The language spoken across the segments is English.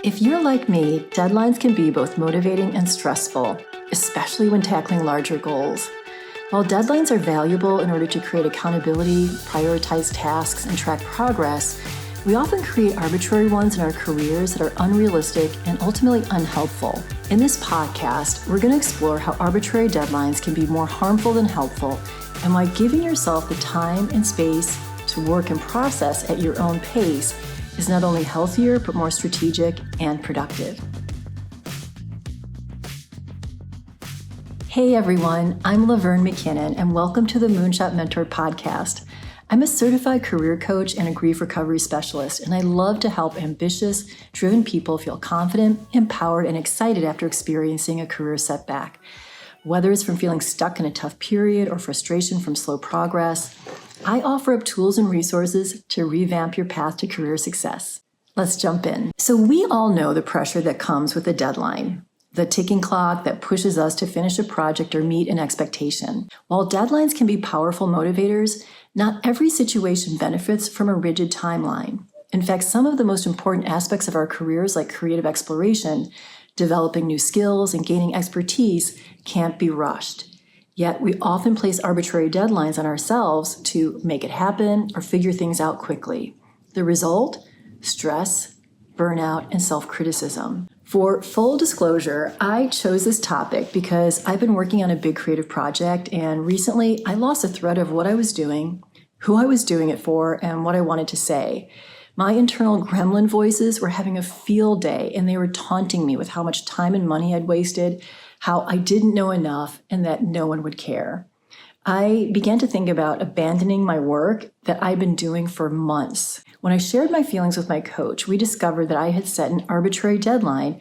If you're like me, deadlines can be both motivating and stressful, especially when tackling larger goals. While deadlines are valuable in order to create accountability, prioritize tasks, and track progress, we often create arbitrary ones in our careers that are unrealistic and ultimately unhelpful. In this podcast, we're going to explore how arbitrary deadlines can be more harmful than helpful, and why giving yourself the time and space to work and process at your own pace is not only healthier, but more strategic and productive. Hey everyone, I'm Laverne McKinnon, and welcome to the Moonshot Mentor podcast. I'm a certified career coach and a grief recovery specialist, and I love to help ambitious, driven people feel confident, empowered, and excited after experiencing a career setback. Whether it's from feeling stuck in a tough period or frustration from slow progress, I offer up tools and resources to revamp your path to career success. Let's jump in. So we all know the pressure that comes with a deadline, the ticking clock that pushes us to finish a project or meet an expectation. While deadlines can be powerful motivators, not every situation benefits from a rigid timeline. In fact, some of the most important aspects of our careers, like creative exploration, developing new skills, and gaining expertise, can't be rushed. Yet we often place arbitrary deadlines on ourselves to make it happen or figure things out quickly. The result? Stress, burnout, and self-criticism. For full disclosure, I chose this topic because I've been working on a big creative project, and recently I lost a thread of what I was doing, who I was doing it for, and what I wanted to say. My internal gremlin voices were having a field day, and they were taunting me with how much time and money I'd wasted, how I didn't know enough, and that no one would care. I began to think about abandoning my work that I'd been doing for months. When I shared my feelings with my coach, we discovered that I had set an arbitrary deadline,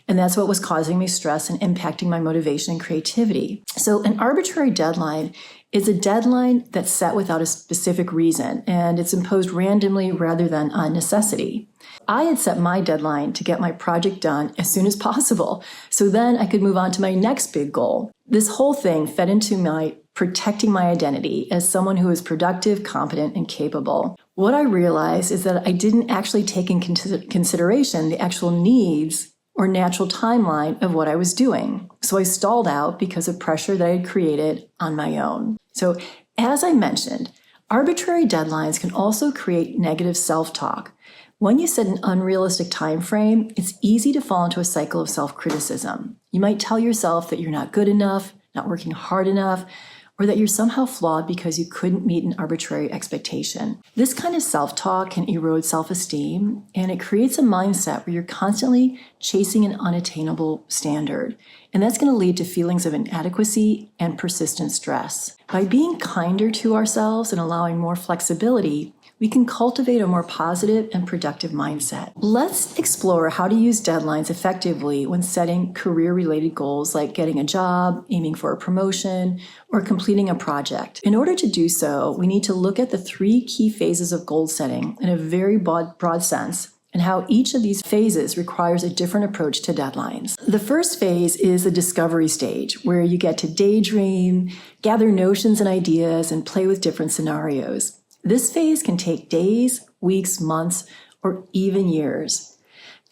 and that's what was causing me stress and impacting my motivation and creativity. So an arbitrary deadline is a deadline that's set without a specific reason, and it's imposed randomly rather than on necessity. I had set my deadline to get my project done as soon as possible, so then I could move on to my next big goal. This whole thing fed into my protecting my identity as someone who is productive, competent, and capable. What I realized is that I didn't actually take in consideration the actual needs or natural timeline of what I was doing. So I stalled out because of pressure that I had created on my own. So as I mentioned, arbitrary deadlines can also create negative self-talk. When you set an unrealistic time frame, it's easy to fall into a cycle of self-criticism. You might tell yourself that you're not good enough, not working hard enough, or that you're somehow flawed because you couldn't meet an arbitrary expectation. This kind of self-talk can erode self-esteem, and it creates a mindset where you're constantly chasing an unattainable standard. And that's going to lead to feelings of inadequacy and persistent stress. By being kinder to ourselves and allowing more flexibility, we can cultivate a more positive and productive mindset. Let's explore how to use deadlines effectively when setting career-related goals like getting a job, aiming for a promotion, or completing a project. In order to do so, we need to look at the 3 key phases of goal setting in a very broad sense, and how each of these phases requires a different approach to deadlines. The first phase is the discovery stage, where you get to daydream, gather notions and ideas, and play with different scenarios. This phase can take days, weeks, months, or even years.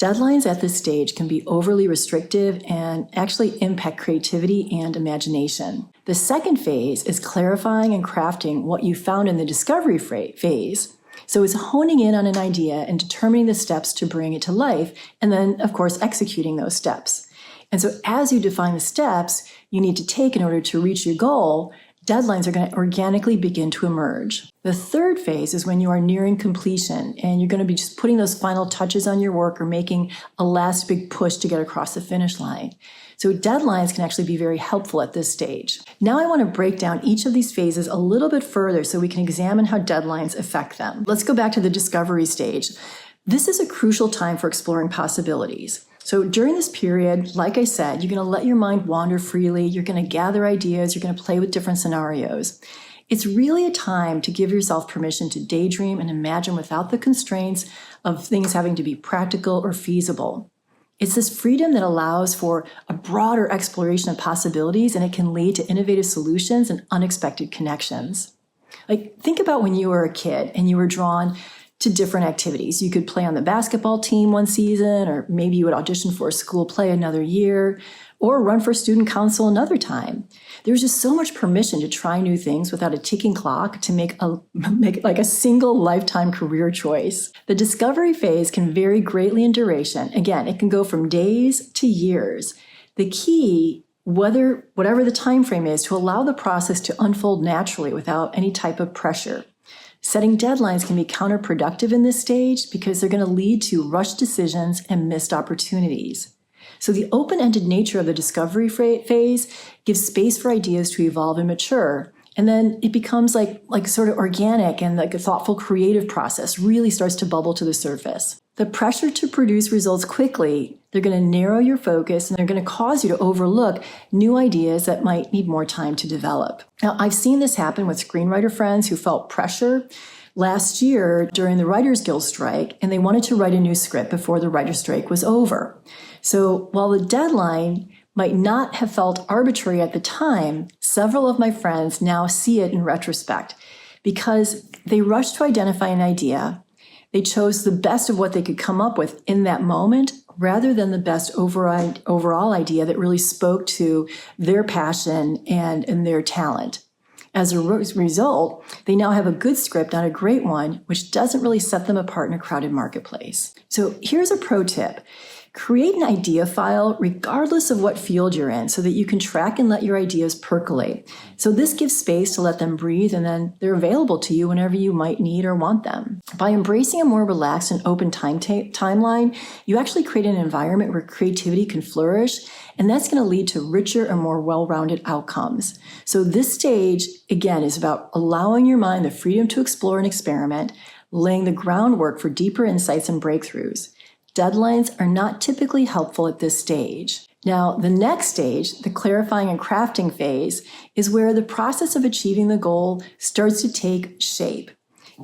Deadlines at this stage can be overly restrictive and actually impact creativity and imagination. The second phase is clarifying and crafting what you found in the discovery phase. So it's honing in on an idea and determining the steps to bring it to life, and then, of course, executing those steps. And so as you define the steps you need to take in order to reach your goal, deadlines are going to organically begin to emerge. The third phase is when you are nearing completion and you're going to be just putting those final touches on your work or making a last big push to get across the finish line. So deadlines can actually be very helpful at this stage. Now I want to break down each of these phases a little bit further so we can examine how deadlines affect them. Let's go back to the discovery stage. This is a crucial time for exploring possibilities. So during this period, like I said, you're going to let your mind wander freely. You're going to gather ideas. You're going to play with different scenarios. It's really a time to give yourself permission to daydream and imagine without the constraints of things having to be practical or feasible. It's this freedom that allows for a broader exploration of possibilities, and it can lead to innovative solutions and unexpected connections. Like, think about when you were a kid and you were drawn to different activities. You could play on the basketball team one season, or maybe you would audition for a school play another year, or run for student council another time. There's just so much permission to try new things without a ticking clock to make like a single lifetime career choice. The discovery phase can vary greatly in duration. Again, it can go from days to years. The key, whatever the time frame is, to allow the process to unfold naturally without any type of pressure. Setting deadlines can be counterproductive in this stage because they're going to lead to rushed decisions and missed opportunities. So the open-ended nature of the discovery phase gives space for ideas to evolve and mature. And then it becomes like sort of organic, and like a thoughtful creative process really starts to bubble to the surface. The pressure to produce results quickly, they're going to narrow your focus, and they're going to cause you to overlook new ideas that might need more time to develop. Now, I've seen this happen with screenwriter friends who felt pressure last year during the Writers Guild strike, and they wanted to write a new script before the writer's strike was over. So while the deadline might not have felt arbitrary at the time, several of my friends now see it in retrospect because they rushed to identify an idea. They chose the best of what they could come up with in that moment rather than the best overall idea that really spoke to their passion and their talent. As a result, they now have a good script, not a great one, which doesn't really set them apart in a crowded marketplace. So here's a pro tip. Create an idea file regardless of what field you're in so that you can track and let your ideas percolate. So this gives space to let them breathe, and then they're available to you whenever you might need or want them. By embracing a more relaxed and open timeline, you actually create an environment where creativity can flourish, and that's going to lead to richer and more well-rounded outcomes. So this stage, again, is about allowing your mind the freedom to explore and experiment, laying the groundwork for deeper insights and breakthroughs. Deadlines are not typically helpful at this stage. Now, the next stage, the clarifying and crafting phase, is where the process of achieving the goal starts to take shape.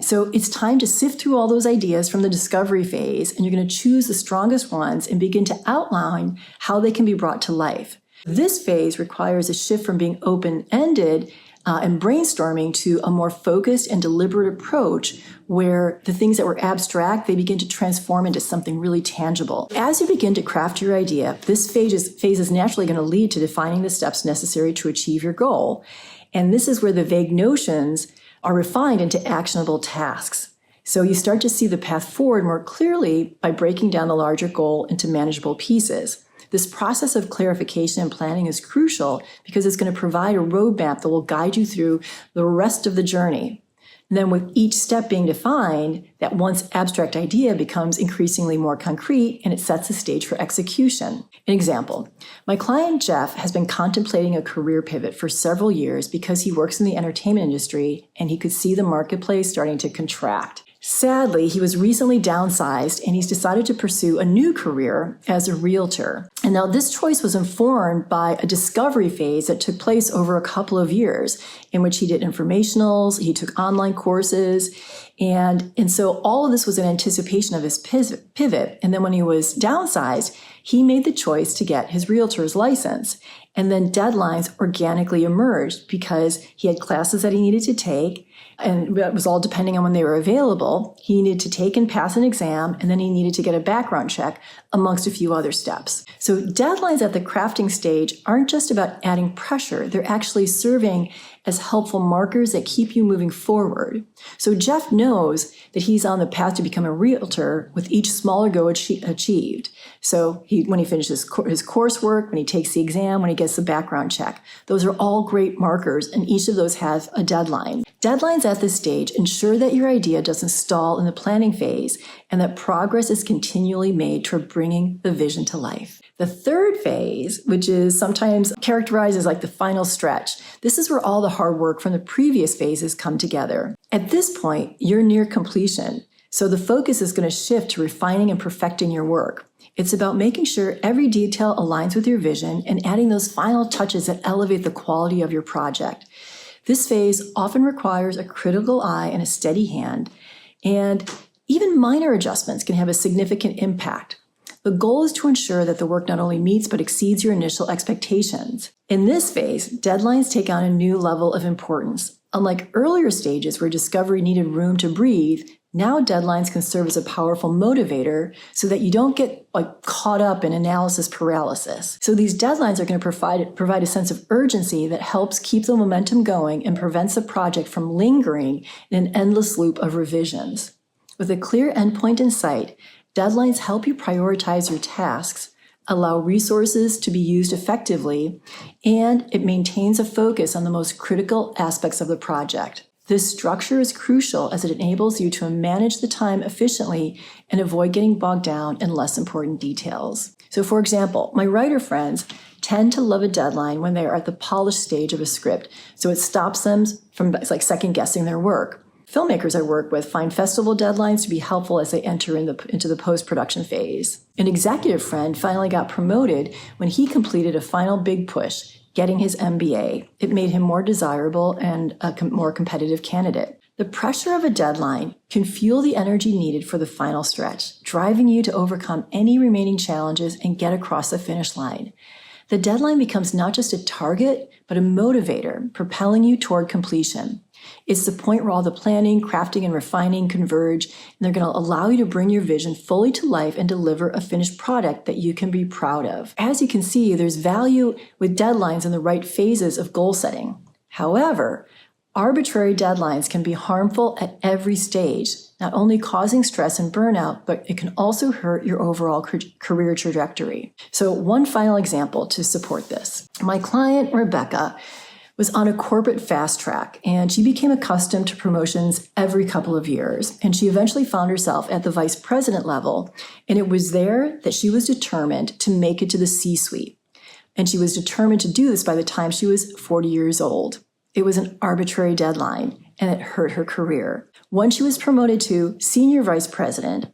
So it's time to sift through all those ideas from the discovery phase, and you're going to choose the strongest ones and begin to outline how they can be brought to life. This phase requires a shift from being open-ended and brainstorming to a more focused and deliberate approach where the things that were abstract, they begin to transform into something really tangible. As you begin to craft your idea, this phase is naturally going to lead to defining the steps necessary to achieve your goal. And this is where the vague notions are refined into actionable tasks. So you start to see the path forward more clearly by breaking down the larger goal into manageable pieces. This process of clarification and planning is crucial because it's going to provide a roadmap that will guide you through the rest of the journey. And then with each step being defined, that once abstract idea becomes increasingly more concrete, and it sets the stage for execution. An example, my client Jeff has been contemplating a career pivot for several years because he works in the entertainment industry and he could see the marketplace starting to contract. Sadly, he was recently downsized and he's decided to pursue a new career as a realtor. And now this choice was informed by a discovery phase that took place over a couple of years in which he did informationals, he took online courses, and so all of this was in anticipation of his pivot. And then when he was downsized, he made the choice to get his realtor's license. And then deadlines organically emerged because he had classes that he needed to take, and that was all depending on when they were available. He needed to take and pass an exam, and then he needed to get a background check, amongst a few other steps. So deadlines at the crafting stage aren't just about adding pressure. They're actually serving as helpful markers that keep you moving forward. So Jeff knows that he's on the path to become a realtor with each smaller goal achieved. So when he finishes his coursework, when he takes the exam, when he gets the background check, those are all great markers, and each of those has a deadline. Deadlines at this stage ensure that your idea doesn't stall in the planning phase and that progress is continually made toward bringing the vision to life. The third phase, which is sometimes characterized as like the final stretch, this is where all the hard work from the previous phases come together. At this point, you're near completion, so the focus is going to shift to refining and perfecting your work. It's about making sure every detail aligns with your vision and adding those final touches that elevate the quality of your project. This phase often requires a critical eye and a steady hand, and even minor adjustments can have a significant impact. The goal is to ensure that the work not only meets but exceeds your initial expectations. In this phase, deadlines take on a new level of importance. Unlike earlier stages where discovery needed room to breathe, Now deadlines can serve as a powerful motivator so that you don't get caught up in analysis paralysis. So these deadlines are going to provide a sense of urgency that helps keep the momentum going and prevents the project from lingering in an endless loop of revisions. With a clear endpoint in sight, deadlines help you prioritize your tasks, allow resources to be used effectively, and it maintains a focus on the most critical aspects of the project. This structure is crucial as it enables you to manage the time efficiently and avoid getting bogged down in less important details. So for example, my writer friends tend to love a deadline when they are at the polished stage of a script, so it stops them from second guessing their work. Filmmakers I work with find festival deadlines to be helpful as they enter into the post-production phase. An executive friend finally got promoted when he completed a final big push, getting his MBA. It made him more desirable and a more competitive candidate. The pressure of a deadline can fuel the energy needed for the final stretch, driving you to overcome any remaining challenges and get across the finish line. The deadline becomes not just a target, but a motivator, propelling you toward completion. It's the point where all the planning, crafting, and refining converge, and they're going to allow you to bring your vision fully to life and deliver a finished product that you can be proud of. As you can see, there's value with deadlines in the right phases of goal setting. However, arbitrary deadlines can be harmful at every stage, not only causing stress and burnout, but it can also hurt your overall career trajectory. So one final example to support this. My client, Rebecca, was on a corporate fast track, and she became accustomed to promotions every couple of years. And she eventually found herself at the vice president level, and it was there that she was determined to make it to the C-suite. And she was determined to do this by the time she was 40 years old. It was an arbitrary deadline, and it hurt her career. Once she was promoted to senior vice president,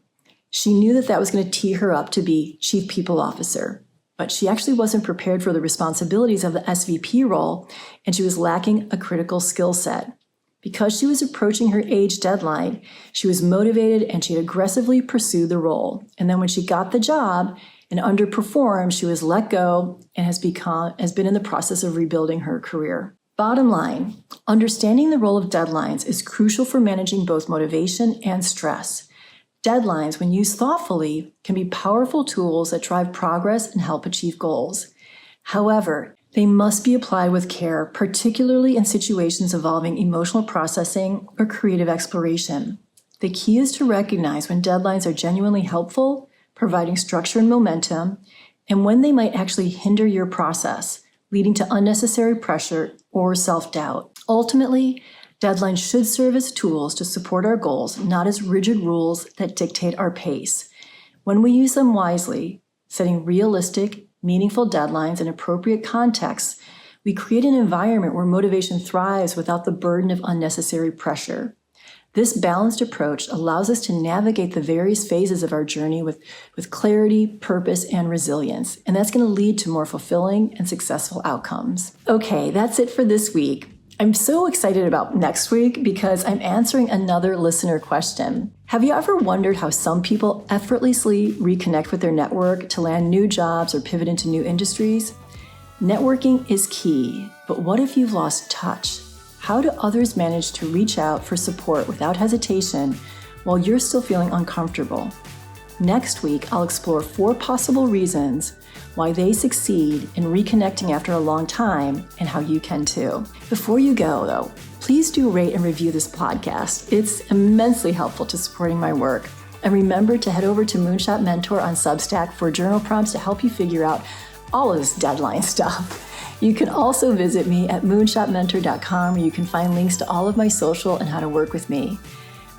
she knew that was going to tee her up to be chief people officer. But she actually wasn't prepared for the responsibilities of the SVP role, and she was lacking a critical skill set. Because she was approaching her age deadline, she was motivated and she aggressively pursued the role. And then when she got the job and underperformed, she was let go and has been in the process of rebuilding her career. Bottom line, understanding the role of deadlines is crucial for managing both motivation and stress. Deadlines, when used thoughtfully, can be powerful tools that drive progress and help achieve goals. However, they must be applied with care, particularly in situations involving emotional processing or creative exploration. The key is to recognize when deadlines are genuinely helpful, providing structure and momentum, and when they might actually hinder your process, leading to unnecessary pressure or self-doubt. Ultimately, deadlines should serve as tools to support our goals, not as rigid rules that dictate our pace. When we use them wisely, setting realistic, meaningful deadlines in appropriate contexts, we create an environment where motivation thrives without the burden of unnecessary pressure. This balanced approach allows us to navigate the various phases of our journey with clarity, purpose, and resilience, and that's going to lead to more fulfilling and successful outcomes. Okay, that's it for this week. I'm so excited about next week because I'm answering another listener question. Have you ever wondered how some people effortlessly reconnect with their network to land new jobs or pivot into new industries? Networking is key, but what if you've lost touch? How do others manage to reach out for support without hesitation while you're still feeling uncomfortable? Next week, I'll explore 4 possible reasons why they succeed in reconnecting after a long time and how you can too. Before you go, though, please do rate and review this podcast. It's immensely helpful to supporting my work. And remember to head over to Moonshot Mentor on Substack for journal prompts to help you figure out all of this deadline stuff. You can also visit me at moonshotmentor.com where you can find links to all of my social and how to work with me.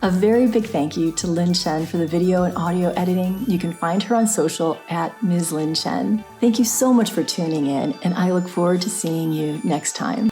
A very big thank you to Lynn Chen for the video and audio editing. You can find her on social at Ms. Lynn Chen. Thank you so much for tuning in, and I look forward to seeing you next time.